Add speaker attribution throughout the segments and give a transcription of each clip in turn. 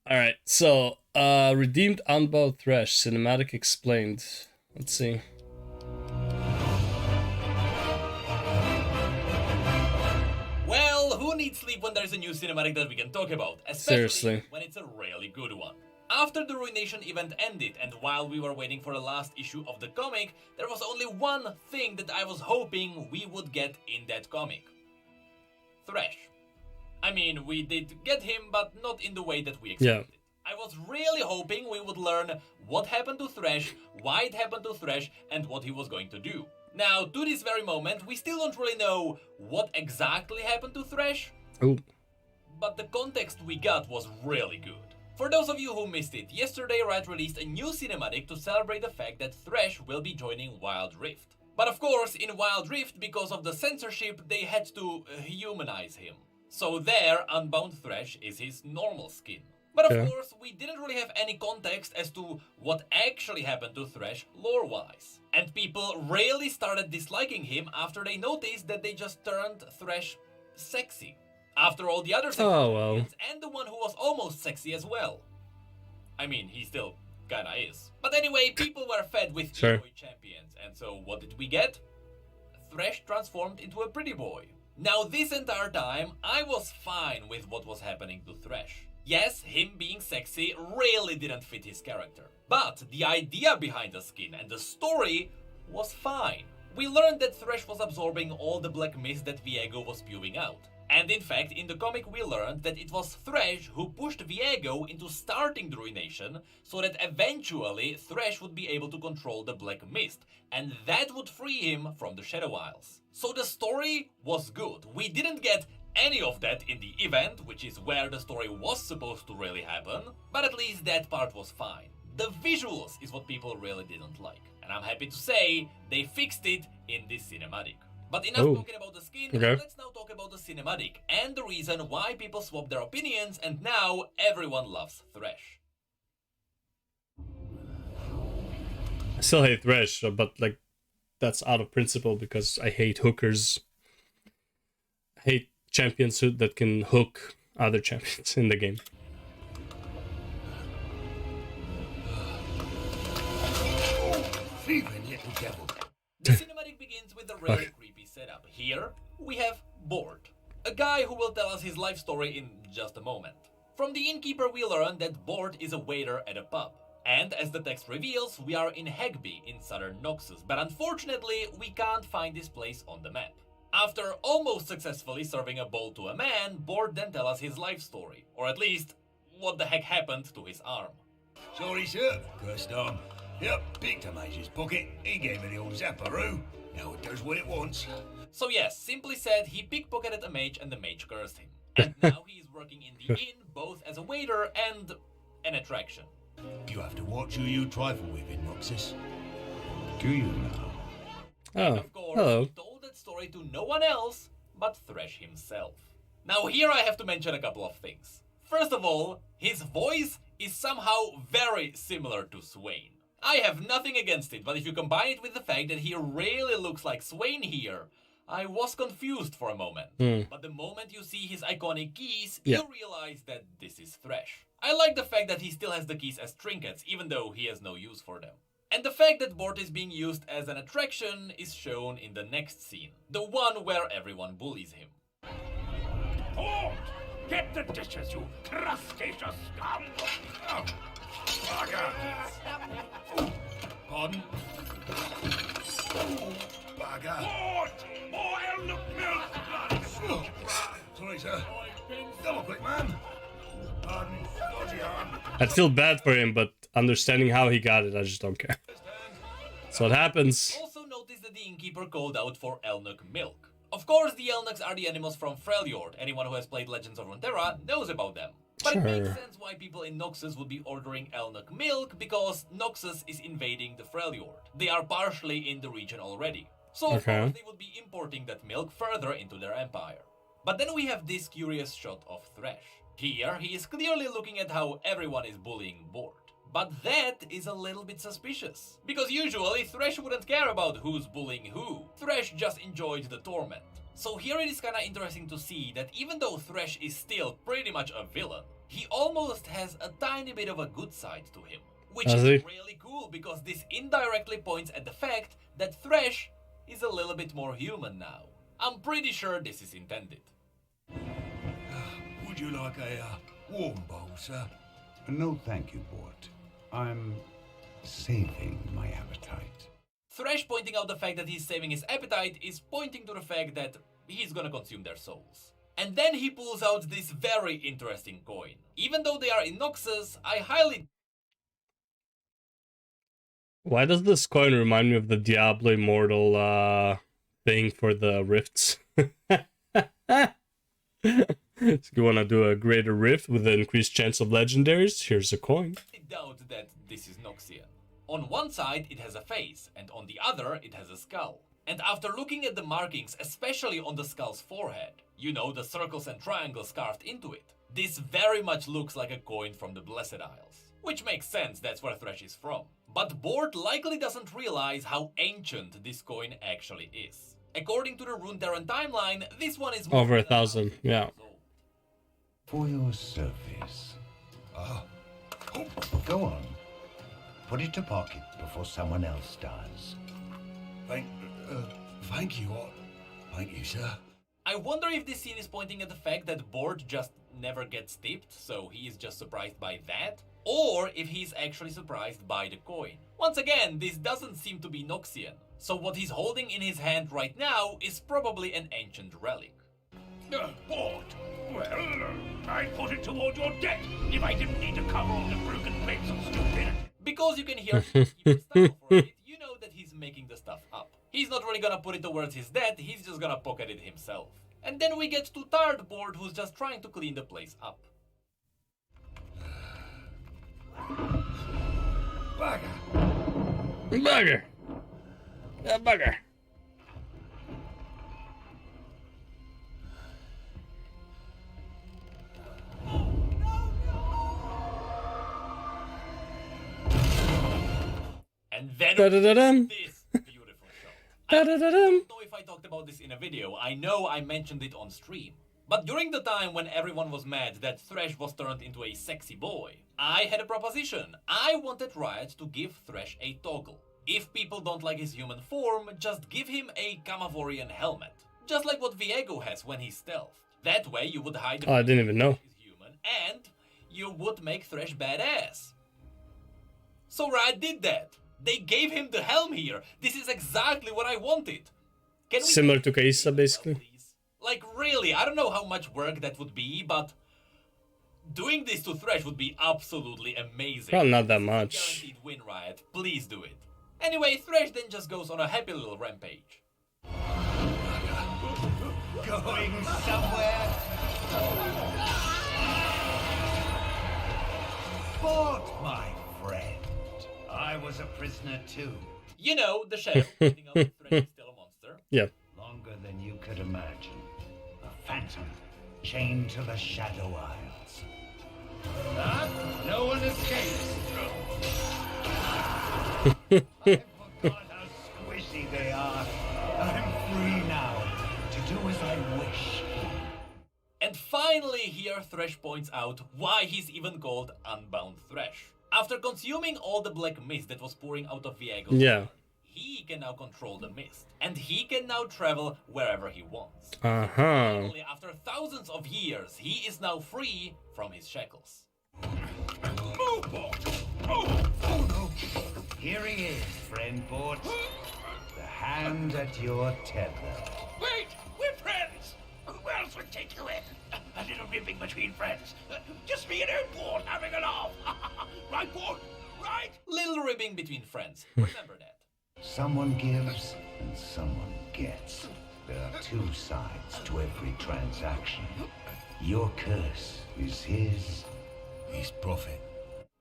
Speaker 1: Alright, so, redeemed Unbound Thresh, cinematic explained. Let's see.
Speaker 2: Well, who needs sleep when there's a new cinematic that we can talk about? Especially
Speaker 1: Seriously.
Speaker 2: when it's a really good one. After the Ruination event ended, and while we were waiting for the last issue of the comic, there was only one thing that I was hoping we would get in that comic. Thresh. I mean, we did get him, but not in the way that we expected.
Speaker 1: Yeah.
Speaker 2: I was really hoping we would learn what happened to Thresh, why it happened to Thresh, and what he was going to do. Now, to this very moment, we still don't really know what exactly happened to Thresh,
Speaker 1: Oh,
Speaker 2: but the context we got was really good. For those of you who missed it, yesterday Riot released a new cinematic to celebrate the fact that Thresh will be joining Wild Rift. But of course, in Wild Rift, because of the censorship, they had to humanize him. So there, Unbound Thresh is his normal skin. But of course, we didn't really have any context as to what actually happened to Thresh lore-wise. And people really started disliking him after they noticed that they just turned Thresh sexy. After all the other sexy champions, and the one who was almost sexy as well. I mean, he still kinda is. But anyway, people were fed with e-boy champions, and so what did we get? Thresh transformed into a pretty boy. Now this entire time, I was fine with what was happening to Thresh. Yes, him being sexy really didn't fit his character. But the idea behind the skin and the story was fine. We learned that Thresh was absorbing all the black mist that Viego was spewing out. And in fact, in the comic we learned that it was Thresh who pushed Viego into starting the Ruination, so that eventually Thresh would be able to control the Black Mist, and that would free him from the Shadow Isles. So the story was good. We didn't get any of that in the event, which is where the story was supposed to really happen, but at least that part was fine. The visuals is what people really didn't like, and I'm happy to say they fixed it in this cinematic. But enough talking about the skin, let's now talk about the cinematic and the reason why people swapped their opinions and now everyone loves Thresh.
Speaker 1: I still hate Thresh, but like, that's out of principle because I hate hookers. I hate champions that can hook other champions in the game.
Speaker 2: Thieving little devil. The cinematic begins with a really creepy setup. Here, we have Bort, a guy who will tell us his life story in just a moment. From the innkeeper we learn that Bort is a waiter at a pub. And as the text reveals, we are in Hegby in southern Noxus, but unfortunately we can't find this place on the map. After almost successfully serving a bowl to a man, Bort then tells us his life story, or at least, what the heck happened to his arm.
Speaker 3: Sorry sir, cursed arm. Yep, picked a mage's pocket, he gave me the old zapparoo. Now it does what it wants.
Speaker 2: So yes, simply said, he pickpocketed a mage and the mage cursed him. And now he is working in the inn, both as a waiter and an attraction.
Speaker 3: You have to watch who you trifle with in Noxus. Do you now?
Speaker 2: And of course, he told that story to no one else but Thresh himself. Now here I have to mention a couple of things. First of all, his voice is somehow very similar to Swain. I have nothing against it, but if you combine it with the fact that he really looks like Swain here, I was confused for a moment. But the moment you see his iconic keys, you realize that this is Thresh. I like the fact that he still has the keys as trinkets, even though he has no use for them. And the fact that Bort is being used as an attraction is shown in the next scene, the one where everyone bullies him.
Speaker 4: Bort! Get the dishes, you crustaceous scum! Oh, bugger!
Speaker 3: Pardon? Bugger!
Speaker 4: Bort! More elk milk!
Speaker 3: Sorry sir. Double quick man. Pardon. Dodgy arm.
Speaker 1: I'd feel bad for him, but understanding how he got it, I just don't care. So what happens?
Speaker 2: Also notice that the innkeeper called out for Elnuk milk. Of course, the Elnuks are the animals from Freljord. Anyone who has played Legends of Runeterra knows about them. But it makes sense why people in Noxus would be ordering Elnuk milk, because Noxus is invading the Freljord. They are partially in the region already. So of course they would be importing that milk further into their empire. But then we have this curious shot of Thresh. Here, he is clearly looking at how everyone is bullying Bort. But that is a little bit suspicious. Because usually Thresh wouldn't care about who's bullying who. Thresh just enjoyed the torment. So here it is kinda interesting to see that even though Thresh is still pretty much a villain, He almost has a tiny bit of a good side to him, which
Speaker 1: Does
Speaker 2: is
Speaker 1: he?
Speaker 2: really cool because this indirectly points at the fact that Thresh is a little bit more human now. I'm pretty sure this is intended.
Speaker 3: Would you like a warm bowl, sir?
Speaker 5: No, thank you, Bort. I'm saving my appetite.
Speaker 2: Thresh pointing out the fact that he's saving his appetite is pointing to the fact that he's gonna consume their souls. And then he pulls out this very interesting coin. Even though they are in Noxus, I highly...
Speaker 1: Why does this coin remind me of the Diablo Immortal thing for the rifts? If you want to do a greater rift with an increased chance of legendaries, here's a coin.
Speaker 2: doubt that this is Noxian. On one side it has a face, and on the other it has a skull. And after looking at the markings, especially on the skull's forehead, you know, the circles and triangles carved into it, this very much looks like a coin from the Blessed Isles. Which makes sense, that's where Thresh is from. But Bort likely doesn't realize how ancient this coin actually is. According to the Runeterran timeline, this one is more
Speaker 1: Over
Speaker 2: than
Speaker 1: 1,000, yeah.
Speaker 2: years old.
Speaker 5: For your service. Go on. Put it to pocket before someone else does.
Speaker 3: Thank you. Thank you, sir.
Speaker 2: I wonder if this scene is pointing at the fact that Bort just never gets tipped, so he is just surprised by that, or if he's actually surprised by the coin. Once again, this doesn't seem to be Noxian, so what he's holding in his hand right now is probably an ancient relic.
Speaker 4: Bort. Well, I'd put it toward your debt if I didn't need to cover all the broken plates of stupidity.
Speaker 2: Because you can hear Keeper's style for it, you know that he's making the stuff up. He's not really gonna put it towards his debt, he's just gonna pocket it himself. And then we get to Tired Bort, who's just trying to clean the place up.
Speaker 3: Bugger.
Speaker 1: Bugger! A bugger!
Speaker 2: And then
Speaker 1: Da-da-da-dum.
Speaker 2: this beautiful show. I
Speaker 1: Da-da-da-dum.
Speaker 2: don't know if I talked about this in a video, I know I mentioned it on stream. But during the time when everyone was mad that Thresh was turned into a sexy boy, I had a proposition. I wanted Riot to give Thresh a toggle. If people don't like his human form, just give him a Camavorian helmet. Just like what Viego has when he's stealth. That way you would hide the
Speaker 1: Oh, I didn't even know.
Speaker 2: he's human, and you would make Thresh badass. So Riot did that. They gave him the helm here. This is exactly what I wanted. Can we
Speaker 1: Similar to Kaisa, basically.
Speaker 2: please? Like, really, I don't know how much work that would be, but doing this to Thresh would be absolutely amazing.
Speaker 1: Well, not that
Speaker 2: This is a
Speaker 1: much.
Speaker 2: Guaranteed win, Riot. Please do it. Anyway, Thresh then just goes on a happy little rampage.
Speaker 3: Going somewhere?
Speaker 5: Bort, my friend. I was a prisoner too.
Speaker 2: You know, the shadow pointing out that Thresh is still a monster.
Speaker 1: Yeah.
Speaker 5: Longer than you could imagine. A phantom chained to the Shadow Isles. But no one escapes. I forgot how squishy they are. I'm free now to do as I wish.
Speaker 2: And finally here Thresh points out why he's even called Unbound Thresh. After consuming all the black mist that was pouring out of Viego's
Speaker 1: Yeah.
Speaker 2: heart, he can now control the mist. And he can now travel wherever he wants.
Speaker 1: Uh-huh.
Speaker 2: Only after thousands of years, he is now free from his shackles.
Speaker 4: Move, Bort. Move.
Speaker 3: Oh no.
Speaker 5: Here he is, friend Bort. The hand at your tether.
Speaker 4: Wait, we're friends. Who else would take you in? A little ribbing between friends. Just me and Bort having a laugh. Right, Bort? Right?
Speaker 2: Little ribbing between friends. Remember that.
Speaker 5: Someone gives and someone gets. There are two sides to every transaction. Your curse is his.
Speaker 3: He's profit.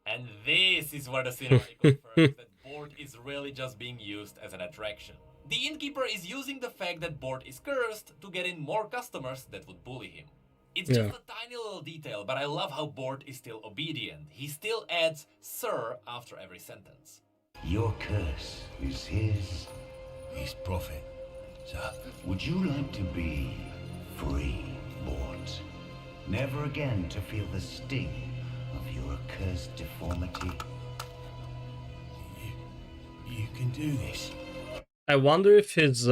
Speaker 2: And this is where the cinematic confirms that Bort is really just being used as an attraction. The innkeeper is using the fact that Bort is cursed to get in more customers that would bully him. It's just a tiny little detail, but I love how Bort is still obedient. He still adds "sir" after every sentence.
Speaker 5: Your curse is his.
Speaker 3: He's profit, sir.
Speaker 5: Would you like to be free, Bort? never again to feel the sting of your accursed deformity.
Speaker 3: You can do this.
Speaker 1: I wonder if his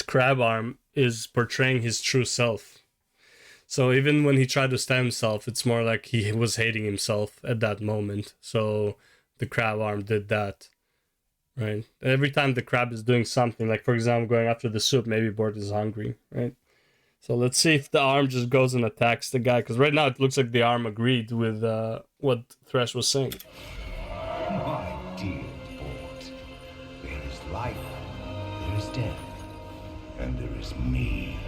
Speaker 1: crab arm is portraying his true self. So even when he tried to stab himself, it's more like he was hating himself at that moment. So the crab arm did that, right? Every time the crab is doing something, like for example, going after the soup, maybe Bort is hungry, right? So let's see if the arm just goes and attacks the guy, because right now it looks like the arm agreed with what Thresh was saying.
Speaker 5: My dear Bort, there is life, there is death, and there is me.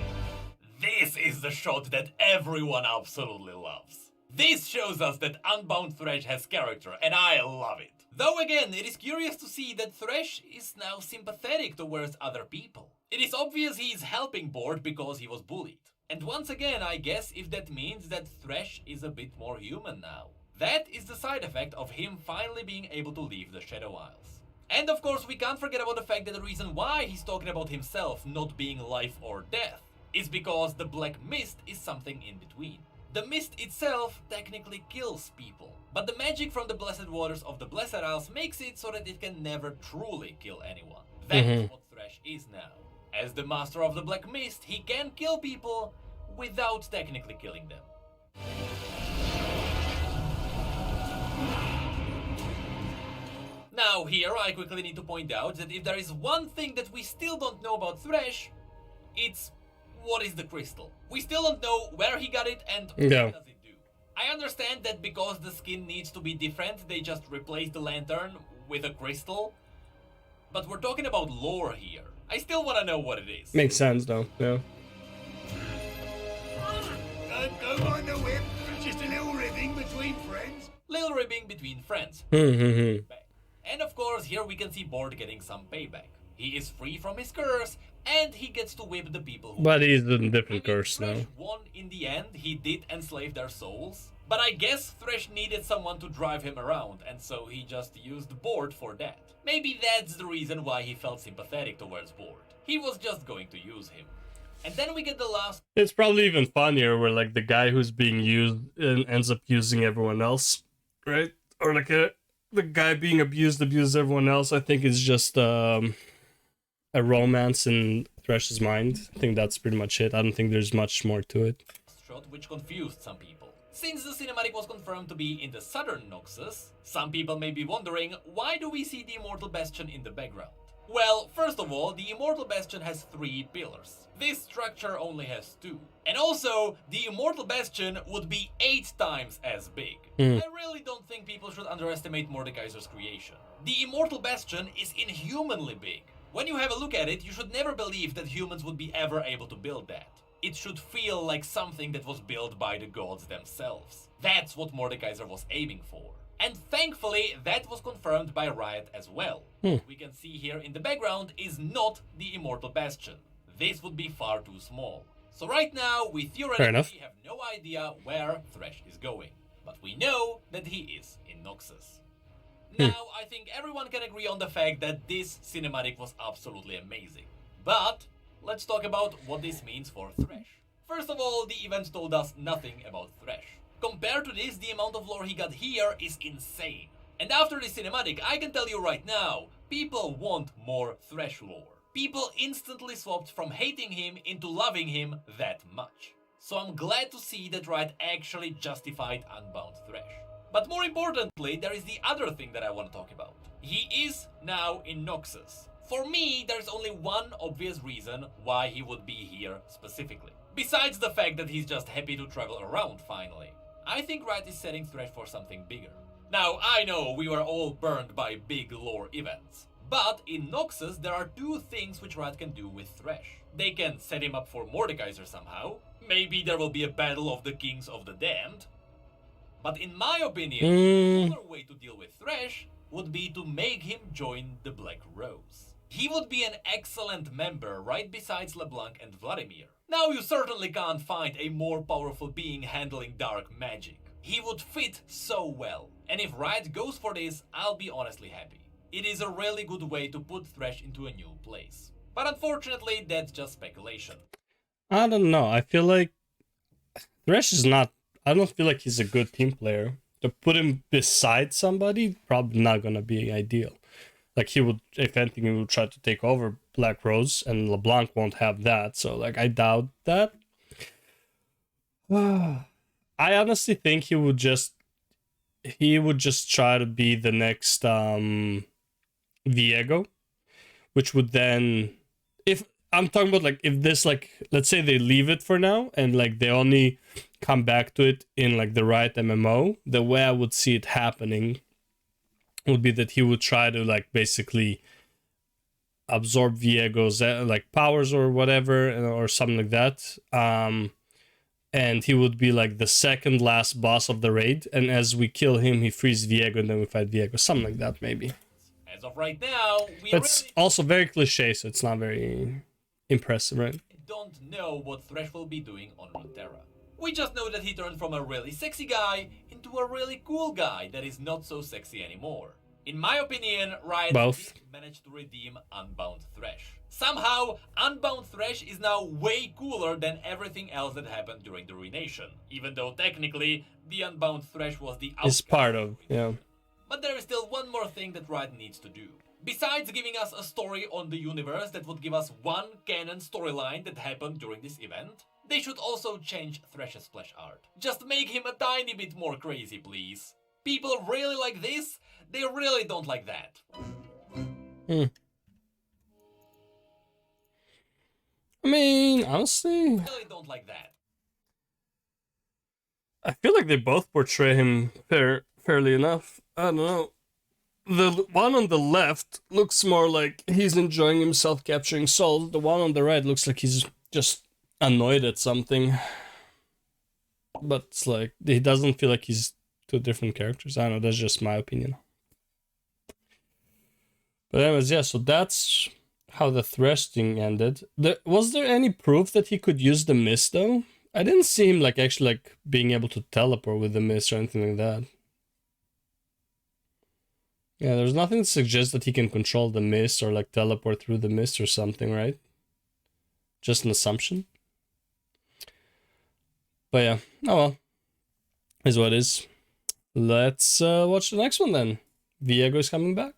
Speaker 2: This is the shot that everyone absolutely loves. This shows us that Unbound Thresh has character, and I love it. Though again, it is curious to see that Thresh is now sympathetic towards other people. It is obvious he is helping Bort because he was bullied. And once again, I guess if that means that Thresh is a bit more human now. That is the side effect of him finally being able to leave the Shadow Isles. And of course, we can't forget about the fact that the reason why he's talking about himself not being life or death is because the Black Mist is something in between. The mist itself technically kills people, but the magic from the blessed waters of the Blessed Isles makes it so that it can never truly kill anyone. That's what Thresh is now. As the master of the Black Mist, he can kill people without technically killing them. Now here I quickly need to point out that if there is one thing that we still don't know about Thresh, it's what is the crystal. We still don't know where he got it and what does it do. I understand that because the skin needs to be different, they just replace the lantern with a crystal. But we're talking about lore here. I still want to know what it is.
Speaker 1: Makes sense though, yeah.
Speaker 3: Don't mind the whip, just a little ribbing between friends.
Speaker 2: Little ribbing between friends. And of course, here we can see Bort getting some payback. He is free from his curse, and he gets to whip the people who...
Speaker 1: But he's in a different curse
Speaker 2: Thresh
Speaker 1: now.
Speaker 2: won in the end, he did enslave their souls. But I guess Thresh needed someone to drive him around, and so he just used Bort for that. Maybe that's the reason why he felt sympathetic towards Bort. He was just going to use him. And then we get the last...
Speaker 1: It's probably even funnier where like the guy who's being used ends up using everyone else, right? Or like the guy being abuses everyone else. I think it's just a romance in Thresh's mind. I think that's pretty much it. I don't think there's much more to it.
Speaker 2: Shot which confused some people. Since the cinematic was confirmed to be in the southern Noxus, some people may be wondering, why do we see the Immortal Bastion in the background? Well, first of all, the Immortal Bastion has 3 pillars. This structure only has 2. And also, the Immortal Bastion would be 8 times as big. I really don't think people should underestimate Mordekaiser's creation. The Immortal Bastion is inhumanly big. When you have a look at it, you should never believe that humans would be ever able to build that. It should feel like something that was built by the gods themselves. That's what Mordekaiser was aiming for. And thankfully, that was confirmed by Riot as well. What we can see here in the background is not the Immortal Bastion. This would be far too small. So right now, we theoretically have no idea where Thresh is going. But we know that he is in Noxus. Now, I think everyone can agree on the fact that this cinematic was absolutely amazing. But let's talk about what this means for Thresh. First of all, the event told us nothing about Thresh. Compared to this, the amount of lore he got here is insane. And after this cinematic, I can tell you right now, people want more Thresh lore. People instantly swapped from hating him into loving him that much. So I'm glad to see that Riot actually justified Unbound Thresh. But more importantly, there is the other thing that I want to talk about. He is now in Noxus. For me, there's only one obvious reason why he would be here specifically. Besides the fact that he's just happy to travel around finally. I think Riot is setting Thresh for something bigger. Now, I know we were all burned by big lore events. But in Noxus, there are 2 things which Riot can do with Thresh. They can set him up for Mordekaiser somehow. Maybe there will be a battle of the Kings of the Damned. But in my opinion, the other way to deal with Thresh would be to make him join the Black Rose. He would be an excellent member right besides LeBlanc and Vladimir. Now you certainly can't find a more powerful being handling dark magic. He would fit so well. And if Riot goes for this, I'll be honestly happy. It is a really good way to put Thresh into a new place. But unfortunately, that's just speculation.
Speaker 1: I don't know. I feel like Thresh is not. I don't feel like he's a good team player. To put him beside somebody, probably not gonna be ideal. Like he would, if anything, he would try to take over Black Rose, and LeBlanc won't have that. So like, I doubt that. I honestly think he would just try to be the next Viego, which would then, if I'm talking about like, if this, like, let's say they leave it for now and like they only come back to it in like the right MMO, the way I would see it happening would be that he would try to like basically absorb Viego's like powers or whatever, or something like that. And he would be like the second last boss of the raid, and as we kill him, he frees Viego, and then we fight Viego, something like that, maybe.
Speaker 2: As of right now, we
Speaker 1: That's
Speaker 2: really
Speaker 1: also very cliche, so it's not very impressive, right?
Speaker 2: don't know what Thresh will be doing on Runeterra. We just know that he turned from a really sexy guy into a really cool guy that is not so sexy anymore. In my opinion, Riot
Speaker 1: Both.
Speaker 2: managed to redeem Unbound Thresh. Somehow, Unbound Thresh is now way cooler than everything else that happened during the Ruination, even though technically the Unbound Thresh was the
Speaker 1: It's
Speaker 2: outcast.
Speaker 1: part of, yeah.
Speaker 2: But there is still one more thing that Riot needs to do. Besides giving us a story on the universe that would give us one canon storyline that happened during this event, they should also change Thresh's splash art. Just make him a tiny bit more crazy, please. People really like this, they really don't like that.
Speaker 1: I mean, honestly,
Speaker 2: Really don't like that.
Speaker 1: I feel like they both portray him fairly enough. I don't know. The one on the left looks more like he's enjoying himself capturing souls. The one on the right looks like he's just annoyed at something. But it's like, he doesn't feel like he's two different characters. I don't know, that's just my opinion. But anyways, yeah, so that's how the Thresh thing ended. Was there any proof that he could use the mist though? I didn't see him like actually like being able to teleport with the mist or anything like that. Yeah, there's nothing to suggest that he can control the mist or like teleport through the mist or something, right? Just an assumption. But yeah, oh well. Is what it is. Let's watch the next one then. Viego is coming back.